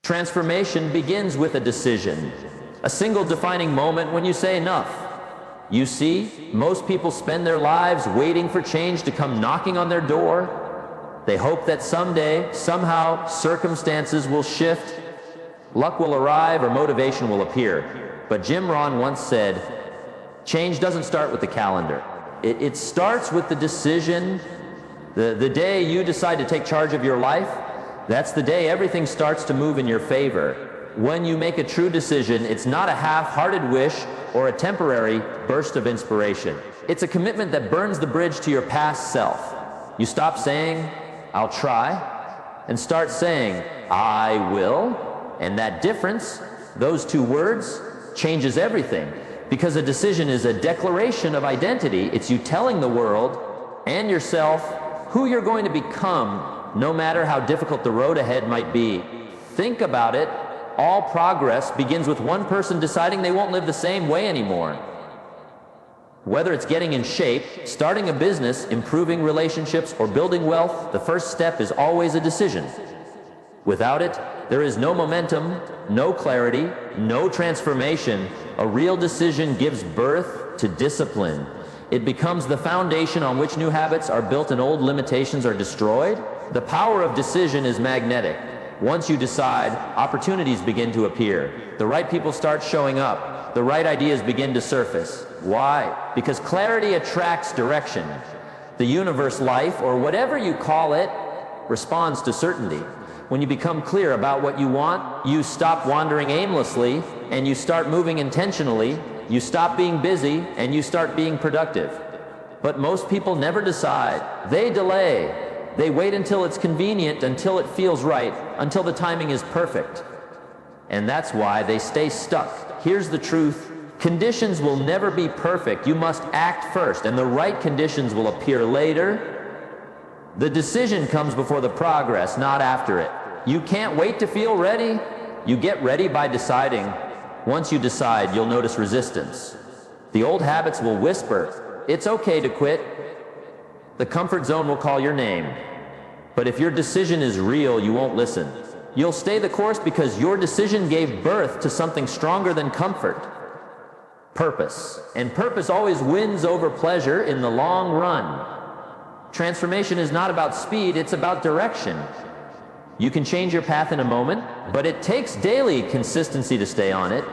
Transformation begins with a decision, a single defining moment when you say enough. You see, most people spend their lives waiting for change to come knocking on their door. They hope that someday, somehow, circumstances will shift, luck will arrive, or motivation will appear. But Jim Rohn once said, change doesn't start with the calendar. It starts with the decision. The day you decide to take charge of your life, that's the day everything starts to move in your favor. When you make a true decision, it's not a half-hearted wish or a temporary burst of inspiration. It's a commitment that burns the bridge to your past self. You stop saying, I'll try, and start saying, I will. And that difference, those two words, changes everything. Because a decision is a declaration of identity. It's you telling the world and yourself who you're going to become, no matter how difficult the road ahead might be. Think about it. All progress begins with one person deciding they won't live the same way anymore. Whether it's getting in shape, starting a business, improving relationships, or building wealth, the first step is always a decision. Without it, there is no momentum, no clarity, no transformation. A real decision gives birth to discipline. It becomes the foundation on which new habits are built and old limitations are destroyed. The power of decision is magnetic. Once you decide, opportunities begin to appear. The right people start showing up. The right ideas begin to surface. Why? Because clarity attracts direction. The universe, life, or whatever you call it, responds to certainty. When you become clear about what you want, you stop wandering aimlessly and you start moving intentionally. You stop being busy and you start being productive. But most people never decide. They delay. They wait until it's convenient, until it feels right, until the timing is perfect. And that's why they stay stuck. Here's the truth. Conditions will never be perfect. You must act first, and the right conditions will appear later. The decision comes before the progress, not after it. You can't wait to feel ready. You get ready by deciding. Once you decide, you'll notice resistance. The old habits will whisper, it's okay to quit. The comfort zone will call your name. But if your decision is real, you won't listen. You'll stay the course because your decision gave birth to something stronger than comfort. Purpose. And purpose always wins over pleasure in the long run. Transformation is not about speed, it's about direction. You can change your path in a moment, but it takes daily consistency to stay on it.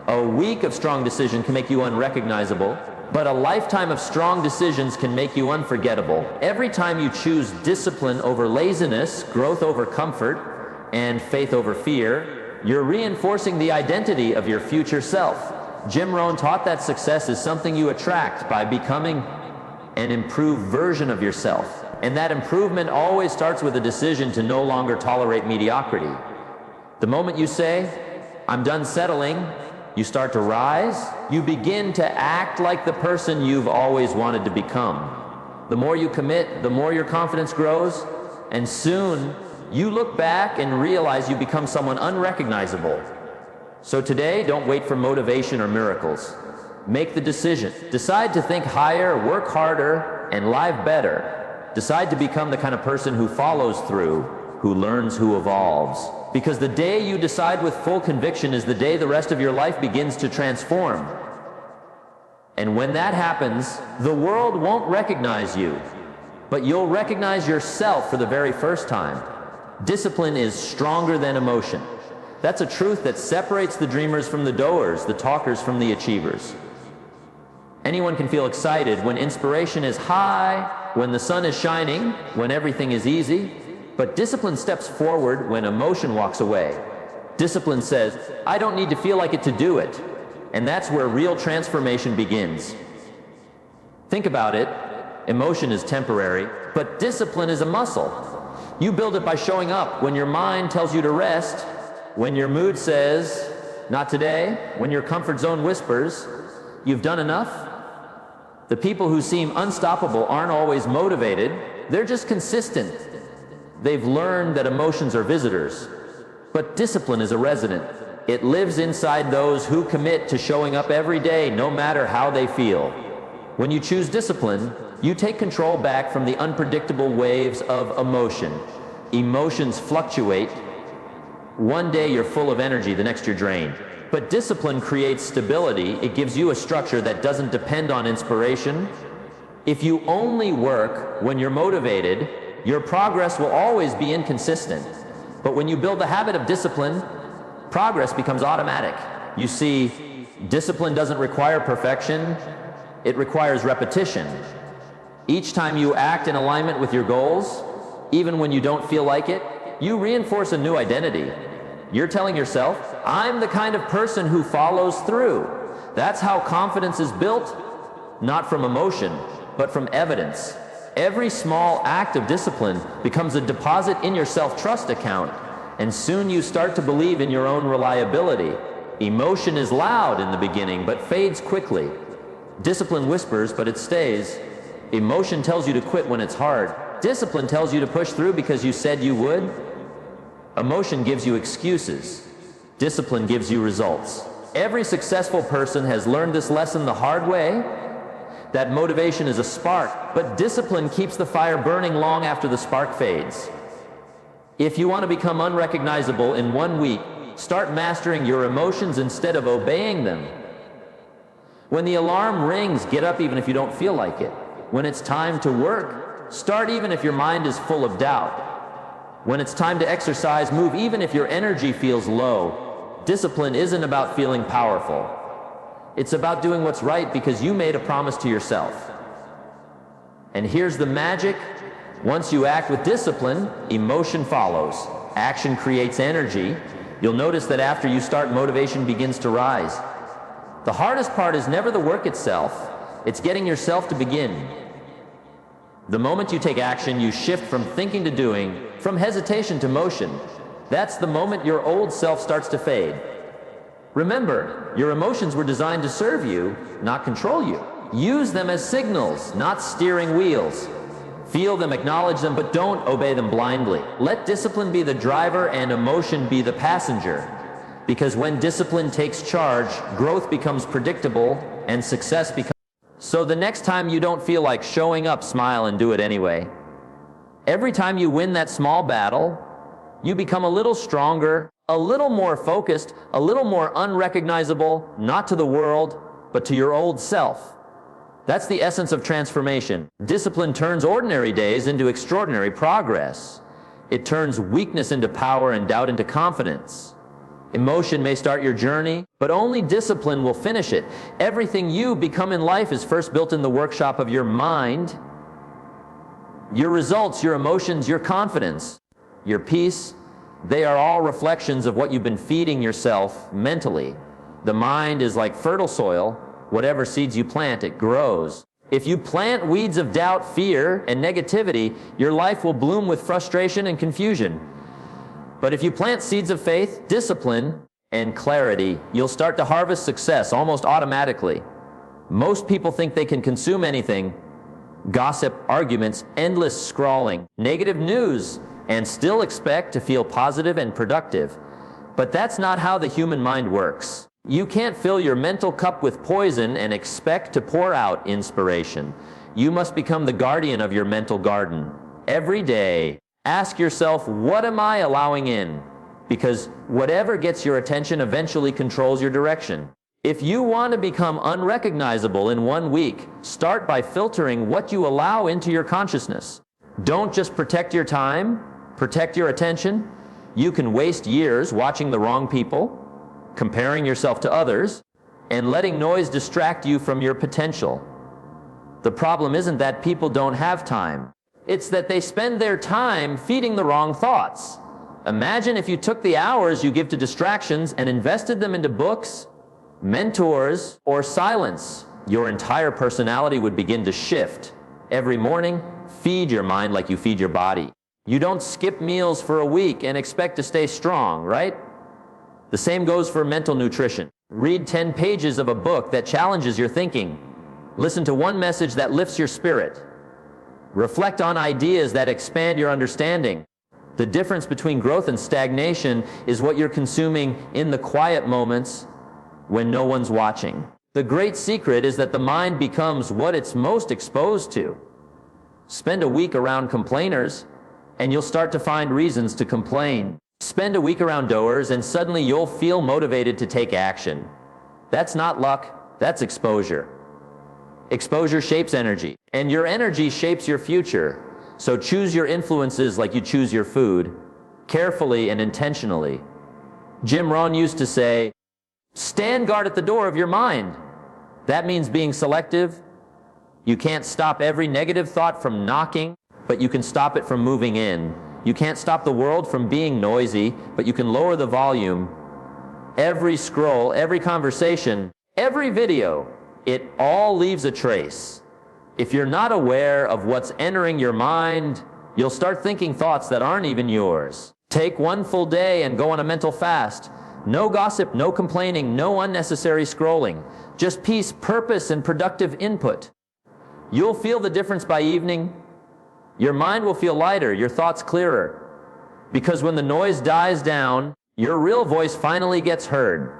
A week of strong decision can make you unrecognizable, but a lifetime of strong decisions can make you unforgettable. Every time you choose discipline over laziness, growth over comfort, and faith over fear, you're reinforcing the identity of your future self. Jim Rohn taught that success is something you attract by becoming an improved version of yourself. And that improvement always starts with a decision to no longer tolerate mediocrity. The moment you say, I'm done settling, you start to rise. You begin to act like the person you've always wanted to become. The more you commit, the more your confidence grows, and soon you look back and realize you become someone unrecognizable. So today, don't wait for motivation or miracles. Make the decision. Decide to think higher, work harder, and live better. Decide to become the kind of person who follows through, who learns, who evolves. Because the day you decide with full conviction is the day the rest of your life begins to transform. And when that happens, the world won't recognize you, but you'll recognize yourself for the very first time. Discipline is stronger than emotion. That's a truth that separates the dreamers from the doers, the talkers from the achievers. Anyone can feel excited when inspiration is high, when the sun is shining, when everything is easy. But discipline steps forward when emotion walks away. Discipline says, I don't need to feel like it to do it. And that's where real transformation begins. Think about it. Emotion is temporary, but discipline is a muscle. You build it by showing up when your mind tells you to rest, when your mood says, not today, when your comfort zone whispers, you've done enough. The people who seem unstoppable aren't always motivated. They're just consistent. They've learned that emotions are visitors. But discipline is a resident. It lives inside those who commit to showing up every day, no matter how they feel. When you choose discipline, you take control back from the unpredictable waves of emotion. Emotions fluctuate, One day you're full of energy, the next you're drained. But discipline creates stability. It gives you a structure that doesn't depend on inspiration. If you only work when you're motivated, your progress will always be inconsistent. But when you build the habit of discipline, progress becomes automatic. You see, discipline doesn't require perfection, it requires repetition. Each time you act in alignment with your goals, even when you don't feel like it, you reinforce a new identity. You're telling yourself, I'm the kind of person who follows through. That's how confidence is built, not from emotion, but from evidence. Every small act of discipline becomes a deposit in your self-trust account, and soon you start to believe in your own reliability. Emotion is loud in the beginning, but fades quickly. Discipline whispers, but it stays. Emotion tells you to quit when it's hard. Discipline tells you to push through because you said you would. Emotion gives you excuses. Discipline gives you results. Every successful person has learned this lesson the hard way, that motivation is a spark, but discipline keeps the fire burning long after the spark fades. If you want to become unrecognizable in 1 week, start mastering your emotions instead of obeying them. When the alarm rings, get up even if you don't feel like it. When it's time to work, start even if your mind is full of doubt. When it's time to exercise, move even if your energy feels low. Discipline isn't about feeling powerful. It's about doing what's right because you made a promise to yourself. And here's the magic. Once you act with discipline, emotion follows. Action creates energy. You'll notice that after you start, motivation begins to rise. The hardest part is never the work itself. It's getting yourself to begin. The moment you take action, you shift from thinking to doing, from hesitation to motion. That's the moment your old self starts to fade. Remember, your emotions were designed to serve you, not control you. Use them as signals, not steering wheels. Feel them, acknowledge them, but don't obey them blindly. Let discipline be the driver and emotion be the passenger. Because when discipline takes charge, growth becomes predictable and success becomes... So the next time you don't feel like showing up, smile and do it anyway. Every time you win that small battle, you become a little stronger, a little more focused, a little more unrecognizable, not to the world, but to your old self. That's the essence of transformation. Discipline turns ordinary days into extraordinary progress. It turns weakness into power and doubt into confidence. Emotion may start your journey, but only discipline will finish it. Everything you become in life is first built in the workshop of your mind. Your results, your emotions, your confidence, your peace, they are all reflections of what you've been feeding yourself mentally. The mind is like fertile soil. Whatever seeds you plant, it grows. If you plant weeds of doubt, fear, and negativity, your life will bloom with frustration and confusion. But if you plant seeds of faith, discipline, and clarity, you'll start to harvest success almost automatically. Most people think they can consume anything, gossip, arguments, endless scrolling, negative news, and still expect to feel positive and productive. But that's not how the human mind works. You can't fill your mental cup with poison and expect to pour out inspiration. You must become the guardian of your mental garden. Every day, ask yourself, what am I allowing in? Because whatever gets your attention eventually controls your direction. If you want to become unrecognizable in 1 week, start by filtering what you allow into your consciousness. Don't just protect your time, protect your attention. You can waste years watching the wrong people, comparing yourself to others, and letting noise distract you from your potential. The problem isn't that people don't have time. It's that they spend their time feeding the wrong thoughts. Imagine if you took the hours you give to distractions and invested them into books, mentors, or silence. Your entire personality would begin to shift. Every morning, feed your mind like you feed your body. You don't skip meals for a week and expect to stay strong, right? The same goes for mental nutrition. Read 10 pages of a book that challenges your thinking. Listen to one message that lifts your spirit. Reflect on ideas that expand your understanding. The difference between growth and stagnation is what you're consuming in the quiet moments when no one's watching. The great secret is that the mind becomes what it's most exposed to. Spend a week around complainers, and you'll start to find reasons to complain. Spend a week around doors and suddenly you'll feel motivated to take action. That's not luck, that's exposure. Exposure shapes energy, and your energy shapes your future. So choose your influences like you choose your food, carefully and intentionally. Rohn used to say, stand guard at the door of your mind. That means being selective. You can't stop every negative thought from knocking, but you can stop it from moving in. You can't stop the world from being noisy, but you can lower the volume. Every scroll, every conversation, every video, it all leaves a trace. If you're not aware of what's entering your mind, you'll start thinking thoughts that aren't even yours. Take one full day and go on a mental fast. No gossip, no complaining, no unnecessary scrolling. Just peace, purpose, and productive input. You'll feel the difference by evening. Your mind will feel lighter, your thoughts clearer. Because when the noise dies down, your real voice finally gets heard.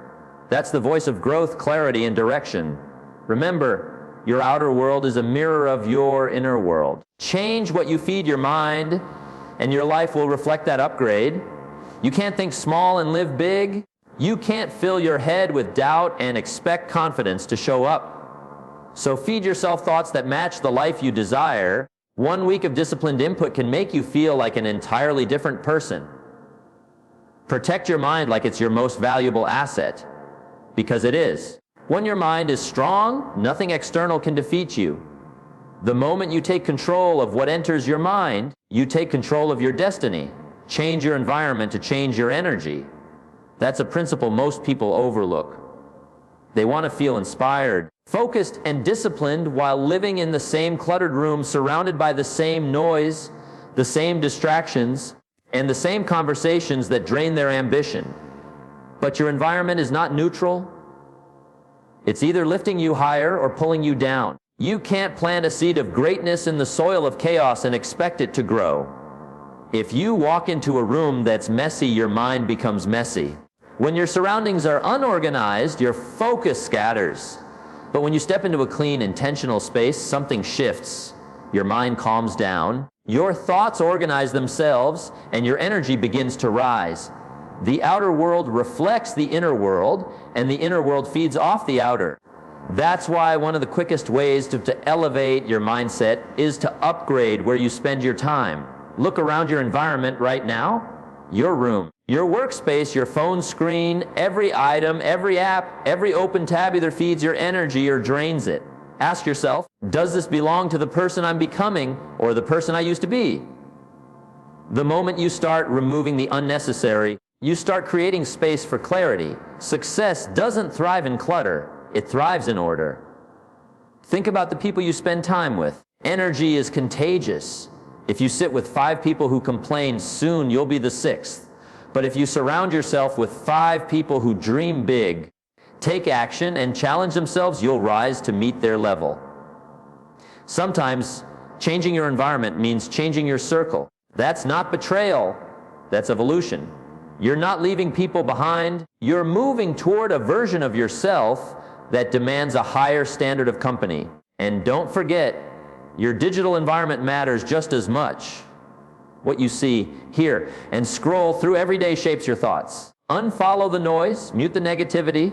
That's the voice of growth, clarity, and direction. Remember, your outer world is a mirror of your inner world. Change what you feed your mind, and your life will reflect that upgrade. You can't think small and live big. You can't fill your head with doubt and expect confidence to show up. So feed yourself thoughts that match the life you desire. 1 week of disciplined input can make you feel like an entirely different person. Protect your mind like it's your most valuable asset, because it is. When your mind is strong, nothing external can defeat you. The moment you take control of what enters your mind, you take control of your destiny. Change your environment to change your energy. That's a principle most people overlook. They want to feel inspired, focused, and disciplined while living in the same cluttered room, surrounded by the same noise, the same distractions, and the same conversations that drain their ambition. But your environment is not neutral. It's either lifting you higher or pulling you down. You can't plant a seed of greatness in the soil of chaos and expect it to grow. If you walk into a room that's messy, your mind becomes messy. When your surroundings are unorganized, your focus scatters. But when you step into a clean, intentional space, something shifts. Your mind calms down. Your thoughts organize themselves, and your energy begins to rise. The outer world reflects the inner world, and the inner world feeds off the outer. That's why one of the quickest ways to elevate your mindset is to upgrade where you spend your time. Look around your environment right now. Your room, your workspace, your phone screen, every item, every app, every open tab either feeds your energy or drains it. Ask yourself, does this belong to the person I'm becoming or the person I used to be? The moment you start removing the unnecessary, you start creating space for clarity. Success doesn't thrive in clutter, it thrives in order. Think about the people you spend time with. Energy is contagious. If you sit with 5 people who complain, soon you'll be the 6th. But if you surround yourself with 5 people who dream big, take action, and challenge themselves, you'll rise to meet their level. Sometimes changing your environment means changing your circle. That's not betrayal, that's evolution. You're not leaving people behind. You're moving toward a version of yourself that demands a higher standard of company. And don't forget, your digital environment matters just as much. What you see, hear, and scroll through every day shapes your thoughts. Unfollow the noise, mute the negativity,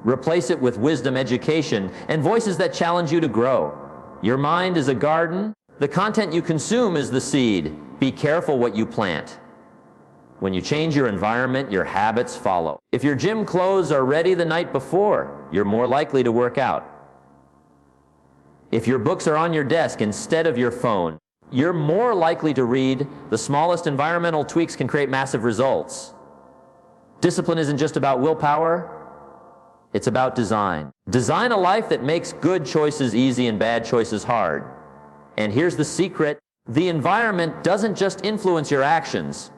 replace it with wisdom, education, and voices that challenge you to grow. Your mind is a garden. The content you consume is the seed. Be careful what you plant. When you change your environment, your habits follow. If your gym clothes are ready the night before, you're more likely to work out. If your books are on your desk instead of your phone, you're more likely to read. The smallest environmental tweaks can create massive results. Discipline isn't just about willpower, it's about design. Design a life that makes good choices easy and bad choices hard. And here's the secret: the environment doesn't just influence your actions,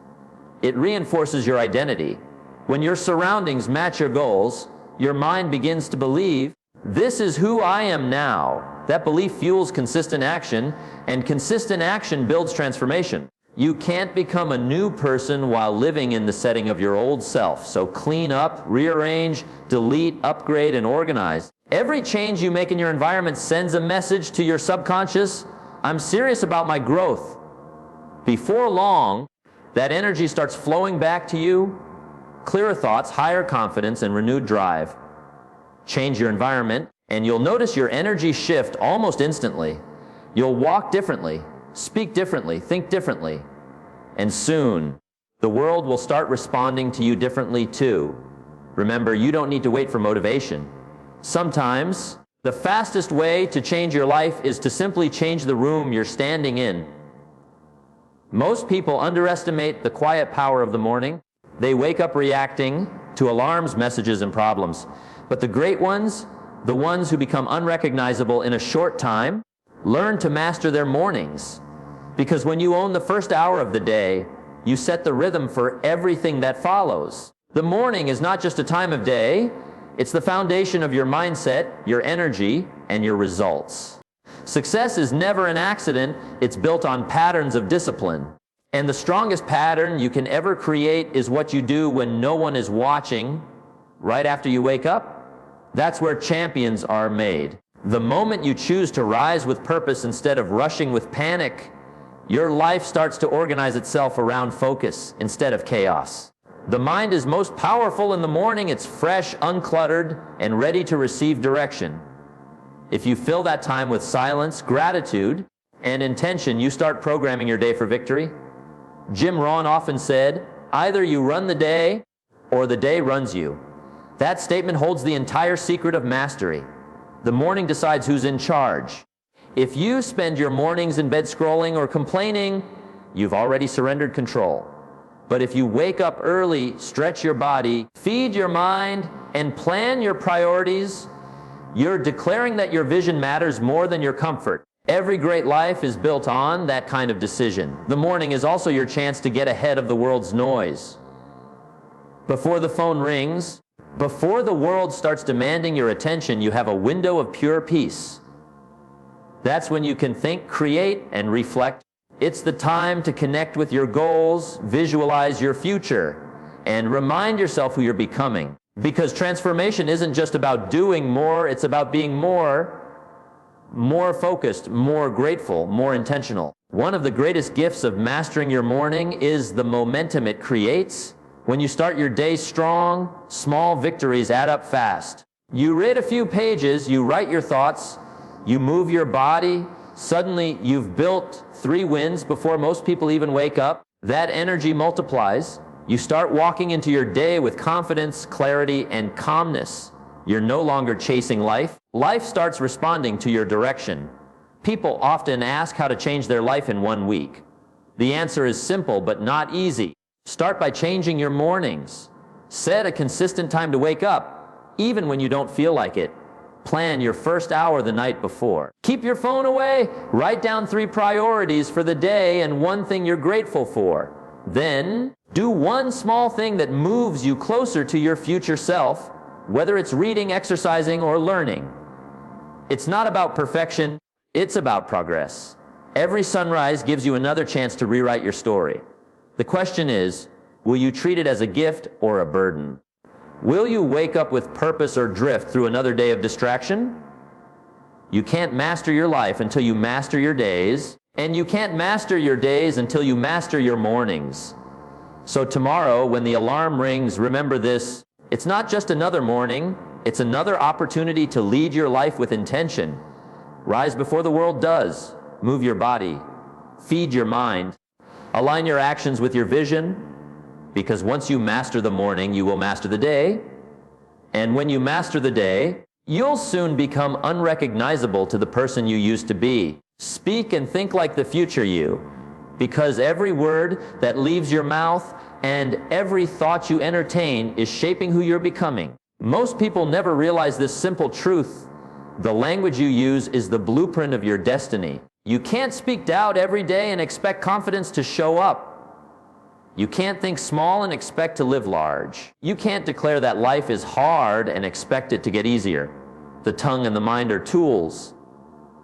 it reinforces your identity. When your surroundings match your goals, your mind begins to believe, this is who I am now. That belief fuels consistent action, and consistent action builds transformation. You can't become a new person while living in the setting of your old self. So clean up, rearrange, delete, upgrade, and organize. Every change you make in your environment sends a message to your subconscious: I'm serious about my growth. Before long, That energy starts flowing back to you. Clearer thoughts, higher confidence, and renewed drive. Change your environment, and you'll notice your energy shift almost instantly. You'll walk differently, speak differently, think differently. And soon, the world will start responding to you differently too. Remember, you don't need to wait for motivation. Sometimes, the fastest way to change your life is to simply change the room you're standing in. Most people underestimate the quiet power of the morning. They wake up reacting to alarms, messages, and problems. But the great ones, the ones who become unrecognizable in a short time, learn to master their mornings. Because when you own the first hour of the day, you set the rhythm for everything that follows. The morning is not just a time of day, it's the foundation of your mindset, your energy, and your results. Success is never an accident, it's built on patterns of discipline. And the strongest pattern you can ever create is what you do when no one is watching, right after you wake up. That's where champions are made. The moment you choose to rise with purpose instead of rushing with panic, your life starts to organize itself around focus instead of chaos. The mind is most powerful in the morning. It's fresh, uncluttered, and ready to receive direction. If you fill that time with silence, gratitude, and intention, you start programming your day for victory. Jim Rohn often said, either you run the day or the day runs you. That statement holds the entire secret of mastery. The morning decides who's in charge. If you spend your mornings in bed scrolling or complaining, you've already surrendered control. But if you wake up early, stretch your body, feed your mind, and plan your priorities, you're declaring that your vision matters more than your comfort. Every great life is built on that kind of decision. The morning is also your chance to get ahead of the world's noise. Before the phone rings, before the world starts demanding your attention, you have a window of pure peace. That's when you can think, create, and reflect. It's the time to connect with your goals, visualize your future, and remind yourself who you're becoming. Because transformation isn't just about doing more, it's about being more focused, more grateful, more intentional. One of the greatest gifts of mastering your morning is the momentum it creates. When you start your day strong, small victories add up fast. You read a few pages, you write your thoughts, you move your body, suddenly you've built 3 wins before most people even wake up. That energy multiplies. You start walking into your day with confidence, clarity, and calmness. You're no longer chasing life. Life starts responding to your direction. People often ask how to change their life in 1 week. The answer is simple but not easy. Start by changing your mornings. Set a consistent time to wake up, even when you don't feel like it. Plan your first hour the night before. Keep your phone away. Write down 3 priorities for the day and 1 thing you're grateful for. Then, do 1 small thing that moves you closer to your future self, whether it's reading, exercising, or learning. It's not about perfection, it's about progress. Every sunrise gives you another chance to rewrite your story. The question is, will you treat it as a gift or a burden? Will you wake up with purpose or drift through another day of distraction? You can't master your life until you master your days, and you can't master your days until you master your mornings. So tomorrow, when the alarm rings, remember this: it's not just another morning, it's another opportunity to lead your life with intention. Rise before the world does. Move your body. Feed your mind. Align your actions with your vision, because once you master the morning, you will master the day. And when you master the day, you'll soon become unrecognizable to the person you used to be. Speak and think like the future you, because every word that leaves your mouth and every thought you entertain is shaping who you're becoming. Most people never realize this simple truth. The language you use is the blueprint of your destiny. You can't speak doubt every day and expect confidence to show up. You can't think small and expect to live large. You can't declare that life is hard and expect it to get easier. The tongue and the mind are tools.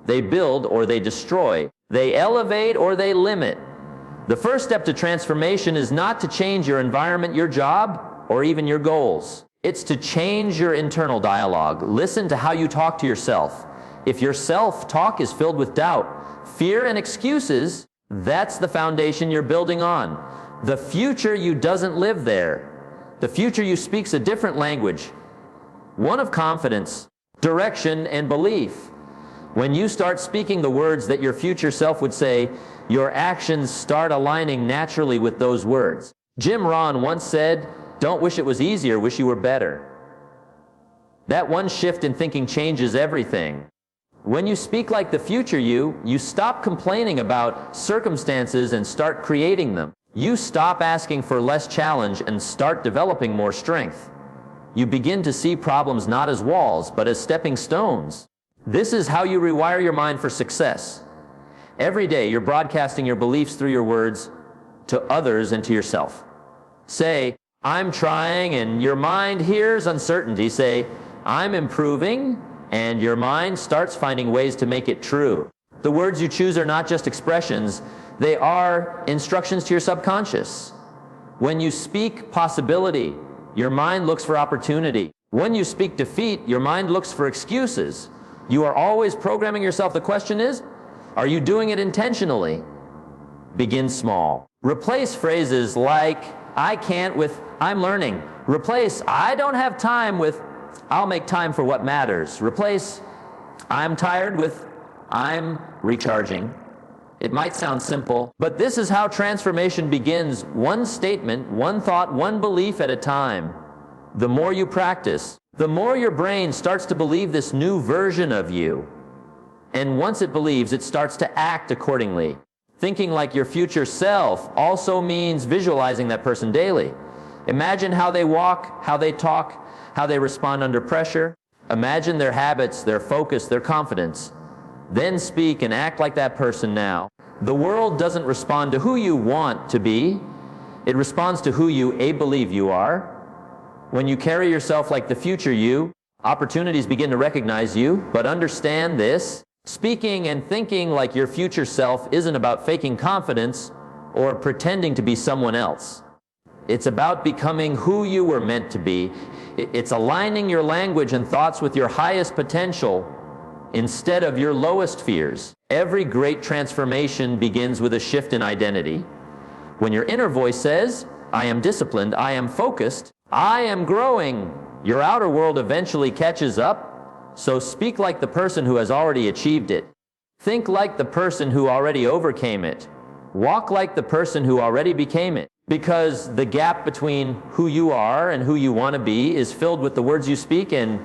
They build or they destroy. They elevate or they limit. The first step to transformation is not to change your environment, your job, or even your goals. It's to change your internal dialogue. Listen to how you talk to yourself. If your self-talk is filled with doubt, fear, and excuses, that's the foundation you're building on. The future you doesn't live there. The future you speaks a different language, one of confidence, direction, and belief. When you start speaking the words that your future self would say, your actions start aligning naturally with those words. Jim Rohn once said, "Don't wish it was easier, wish you were better." That one shift in thinking changes everything. When you speak like the future you stop complaining about circumstances and start creating them. You stop asking for less challenge and start developing more strength. You begin to see problems not as walls, but as stepping stones. This is how you rewire your mind for success. Every day you're broadcasting your beliefs through your words to others and to yourself. Say, "I'm trying," and your mind hears uncertainty. Say, "I'm improving," and your mind starts finding ways to make it true. The words you choose are not just expressions, they are instructions to your subconscious. When you speak possibility, your mind looks for opportunity. When you speak defeat, your mind looks for excuses. You are always programming yourself. The question is, are you doing it intentionally? Begin small. Replace phrases like, "I can't" with "I'm learning." Replace "I don't have time" with "I'll make time for what matters." Replace "I'm tired" with "I'm recharging." It might sound simple, but this is how transformation begins, one statement, one thought, one belief at a time. The more you practice, the more your brain starts to believe this new version of you. And once it believes, it starts to act accordingly. Thinking like your future self also means visualizing that person daily. Imagine how they walk, how they talk, how they respond under pressure. Imagine their habits, their focus, their confidence. Then speak and act like that person now. The world doesn't respond to who you want to be. It responds to who you believe you are. When you carry yourself like the future you, opportunities begin to recognize you. But understand this, speaking and thinking like your future self isn't about faking confidence or pretending to be someone else. It's about becoming who you were meant to be. It's aligning your language and thoughts with your highest potential instead of your lowest fears. Every great transformation begins with a shift in identity. When your inner voice says, "I am disciplined, I am focused, I am growing," your outer world eventually catches up. So speak like the person who has already achieved it. Think like the person who already overcame it. Walk like the person who already became it. Because the gap between who you are and who you want to be is filled with the words you speak and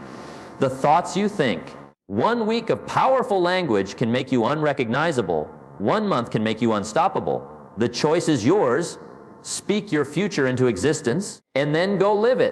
the thoughts you think. 1 week of powerful language can make you unrecognizable. 1 month can make you unstoppable. The choice is yours. Speak your future into existence and then go live it.